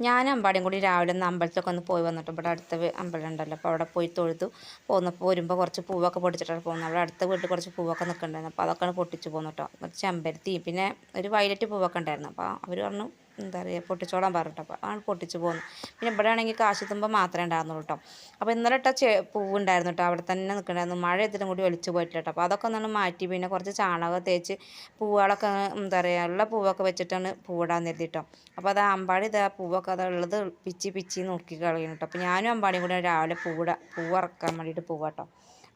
ഞാൻ അമ്പാടിയും കൂടി രാവിലെ ഒന്ന് അമ്പലത്തിലൊക്കെ ഒന്ന് പോയി വന്നിട്ട് ഇവിടെ അടുത്ത അമ്പലം ഉണ്ടല്ലോ, അപ്പോൾ അവിടെ പോയി തൊഴുതു പോന്നപ്പോൾ വരുമ്പോൾ കുറച്ച് പൂവൊക്കെ പൊട്ടിച്ചിട്ടാണ് പോകുന്നത്. അവിടെ അടുത്ത വീട്ടിൽ കുറച്ച് പൂവൊക്കെ നിൽക്കുന്നുണ്ടായിരുന്നു, അപ്പോൾ അതൊക്കെയാണ് പൊട്ടിച്ച് പോകുന്നു കേട്ടോ. കുറച്ച് ചെമ്പരത്തി പിന്നെ ഒരു വയലറ്റ് പൂവൊക്കെ ഉണ്ടായിരുന്നു. അപ്പോൾ അവർ പറഞ്ഞു എന്താ പറയുക പൊട്ടിച്ചോളാൻ പറഞ്ഞിട്ട്, അപ്പോൾ ആണ് പൊട്ടിച്ച് പോകുന്നു. പിന്നെ ഇവിടെ ആണെങ്കിൽ കാശെത്തുമ്പോൾ മാത്രമേ ഉണ്ടായിരുന്നുള്ളൂ കേട്ടോ. അപ്പോൾ ഇന്നലെ ഇട്ട പൂവുണ്ടായിരുന്നു കേട്ടോ, അവിടെ തന്നെ നിൽക്കണ്ടായിരുന്നു. മഴ എത്തിയിട്ടും കൂടി ഒലിച്ച് പോയിട്ടില്ല കേട്ടോ. അപ്പോൾ അതൊക്കെ ഒന്നാണ് മാറ്റി പിന്നെ കുറച്ച് ചാണകം തേച്ച് പൂവുകളൊക്കെ എന്താ പറയുക ഉള്ള പൂവൊക്കെ വെച്ചിട്ടാണ് പൂവിടാൻ കരുതി കേട്ടോ. അപ്പോൾ അത് അമ്പാടി ഇതാ പൂവൊക്കെ അതുള്ളത് പിച്ചി നോക്കി കളയുന്നു കേട്ടോ. അപ്പോൾ ഞാനും അമ്പാടിയും കൂടെ രാവിലെ പൂവിറക്കാൻ വേണ്ടിയിട്ട് പോവാട്ടോ.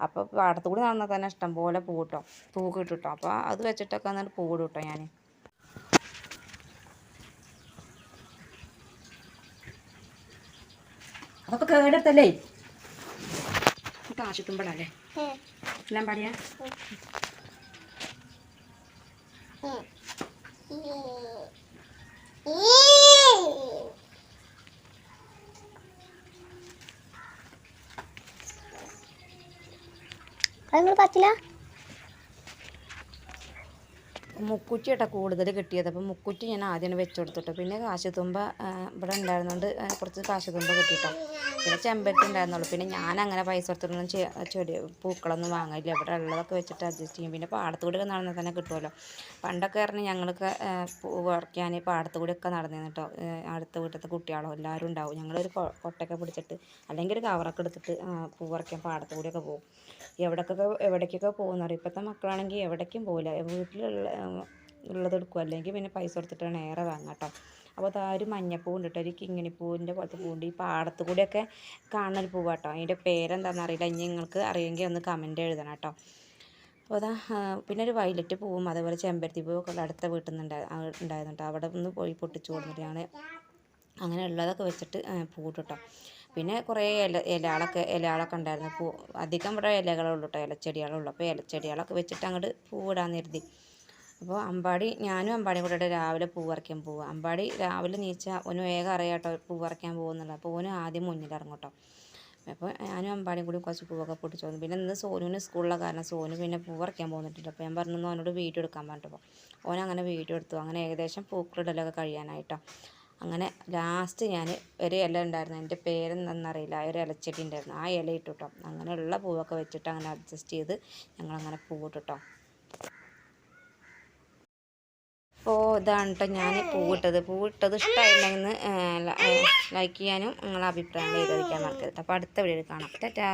അപ്പോൾ പാടത്തു കൂടി നടന്നാൽ തന്നെ ഇഷ്ടംപോലെ പൂ കിട്ടും, പൂ കിട്ടും കേട്ടോ. അപ്പോൾ അത് വെച്ചിട്ടൊക്കെ എന്നിട്ട് പൂവിടും കേട്ടോ ഞാൻ. അതൊക്കെ കേടെടുത്തല്ലേ കാശിത്തുമ്പോഴല്ലേ എല്ലാം പാടിയാ. നിങ്ങൾ പറ്റില്ല മുക്കുറ്റി കേട്ടോ കൂടുതൽ കിട്ടിയത്. അപ്പം മുക്കുറ്റി ഞാൻ ആദ്യം വെച്ച് കൊടുത്തിട്ട് പിന്നെ കാശുതുമ്പ ഇവിടെ ഉണ്ടായിരുന്നുകൊണ്ട് കുറച്ച് കാശുതുമ്പ കിട്ടിയിട്ടോ. പിന്നെ ചെമ്പരത്തി ഉണ്ടായിരുന്നുള്ളൂ. പിന്നെ ഞാൻ അങ്ങനെ പൈസ കൊടുത്തിട്ടൊന്നും ചെടി പൂക്കളൊന്നും വാങ്ങില്ല, ഇവിടെ ഉള്ളതൊക്കെ വെച്ചിട്ട് അഡ്ജസ്റ്റ് ചെയ്യും. പിന്നെ പാടത്തു കൂടി നടന്നാൽ തന്നെ കിട്ടുമല്ലോ. പണ്ടൊക്കെ പറഞ്ഞാൽ ഞങ്ങൾക്ക് പൂ പറിക്കാൻ പാടത്തു കൂടിയൊക്കെ നടന്നിരുന്നു കേട്ടോ. അടുത്ത വീട്ടിലത്തെ കുട്ടികളോ എല്ലാവരും ഉണ്ടാവും. ഞങ്ങളൊരു കൊട്ടയൊക്കെ പിടിച്ചിട്ട് അല്ലെങ്കിൽ ഒരു കവറൊക്കെ എടുത്തിട്ട് പൂ പറിക്കാൻ പാടത്തു കൂടിയൊക്കെ പോകും. എവിടേക്കൊക്കെ പോകുന്നറിയും. ഇപ്പോഴത്തെ മക്കളാണെങ്കിൽ എവിടേക്കും പോകില്ല, വീട്ടിലുള്ള ഉള്ളത് എടുക്കും, അല്ലെങ്കിൽ പിന്നെ പൈസ കൊടുത്തിട്ടാണ് ഏറെ വാങ്ങാം കേട്ടോ. അപ്പോൾ അതൊരു മഞ്ഞപ്പൂ ഉണ്ട് കേട്ടോ, ഒരു കിങ്ങിണി പൂവിൻ്റെ പോലത്തെ പൂവുണ്ട്. ഈ പാടത്തു കൂടിയൊക്കെ കാണുന്നൊരു പൂവാട്ടോ. അതിൻ്റെ പേരെന്താണെന്ന് അറിയില്ല, ഇനി നിങ്ങൾക്ക് അറിയുമെങ്കിൽ ഒന്ന് കമൻറ്റ് എഴുതണം കേട്ടോ. അപ്പോൾ അതാ പിന്നെ ഒരു വയലറ്റ് പൂവും അതേപോലെ ചെമ്പരത്തി പൂവൊക്കെ ഉള്ള അടുത്ത വീട്ടിൽ നിന്ന് ഉണ്ടായിരുന്നു കേട്ടോ. അവിടെ ഒന്ന് പോയി പൊട്ടിച്ച് കൊടുത്തിട്ട് ഞങ്ങൾ അങ്ങനെ ഉള്ളതൊക്കെ വെച്ചിട്ട് പൂവിട്ടു കേട്ടോ. പിന്നെ കുറേ ഇലകളൊക്കെ ഉണ്ടായിരുന്നു. അധികം ഇവിടെ ഇലകളുള്ളൂ കേട്ടോ, ഇലച്ചെടികളുള്ളൂ. അപ്പോൾ ഇലച്ചെടികളൊക്കെ വെച്ചിട്ട് അങ്ങോട്ട് പൂവിടാൻ കരുതി. അപ്പോൾ ഞാനും അമ്പാടിയും കൂടെ രാവിലെ പൂ പറിക്കാൻ പോവുക. അമ്പാടി രാവിലെ നീച്ചാൽ ഓന് വേഗം അറിയാം കേട്ടോ പൂ പറിക്കാൻ പോകുന്നുള്ളത്. അപ്പോൾ ഓന് ആദ്യം മുന്നിലിറങ്ങും കേട്ടോ. അപ്പോൾ ഞാനും അമ്പാടിയും കൂടി കുറച്ച് പൂവൊക്കെ പൊട്ടിച്ചു പോകുന്നു. പിന്നെ ഇന്ന് സോനുവിന് സ്കൂളിലെ കാരണം സോനു പിന്നെ പൂ പറിക്കാൻ പോകുന്നിട്ടില്ല. അപ്പോൾ ഞാൻ പറഞ്ഞു അവനോട് വീഡിയോ എടുക്കാൻ പറഞ്ഞിട്ടപ്പോൾ ഓനങ്ങനെ വീഡിയോ എടുത്തു. അങ്ങനെ ഏകദേശം പൂക്കളിടലൊക്കെ കഴിയാനായിട്ടോ. അങ്ങനെ ലാസ്റ്റ് ഞാൻ ഒരു ഇല ഉണ്ടായിരുന്നു, എൻ്റെ പേരെന്താണെന്നറിയില്ല, ഒരു ഇലച്ചെടി ഉണ്ടായിരുന്നു, ആ ഇല ഇട്ടു കേട്ടോ. അങ്ങനെയുള്ള പൂവൊക്കെ വെച്ചിട്ട് അങ്ങനെ അഡ്ജസ്റ്റ് ചെയ്ത് ഞങ്ങളങ്ങനെ പൂവിട്ടു കേട്ടോ. അപ്പോൾ ഇതാണ് കേട്ടോ ഞാൻ പൂവിട്ടത് ഇഷ്ടമായിട്ടുണ്ടെങ്കിൽ ലൈക്ക് ചെയ്യാനും നിങ്ങളെ അഭിപ്രായം എഴുതിക്കാൻ മറക്കരുത്. അപ്പോൾ അടുത്ത വീഡിയോയിൽ കാണാം. ടാറ്റാ.